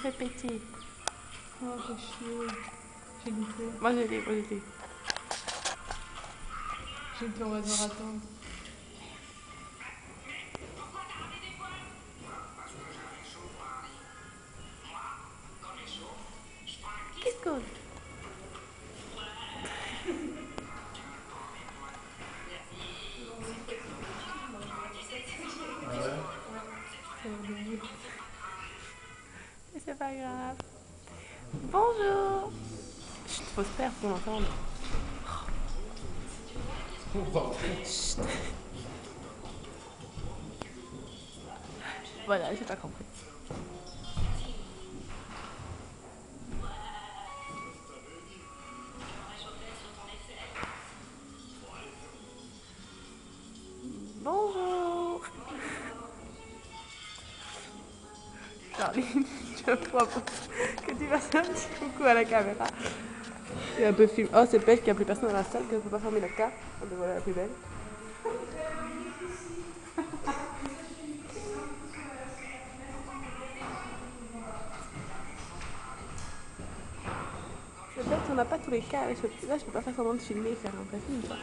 répéter. Oh, c'est chier. J'ai loupé. Moi je l'ai, moi je l'ai. J'ai loupé, on va devoir attendre. Qu'est-ce que... Mais c'est pas grave. Bonjour. Chut, faut se faire pour l'entendre. Chut. Voilà, j'ai pas compris. Bonjour. Charline, je propose que tu fasses un petit coucou à la caméra. Et un peu film. Oh, c'est belle qu'il n'y a plus personne dans la salle, qu'on ne peut pas fermer la carte. On te voilà la plus belle. C'est bête, on n'a pas tous les cas. Là, je peux pas faire semblant de filmer et faire un vrai film, quoi.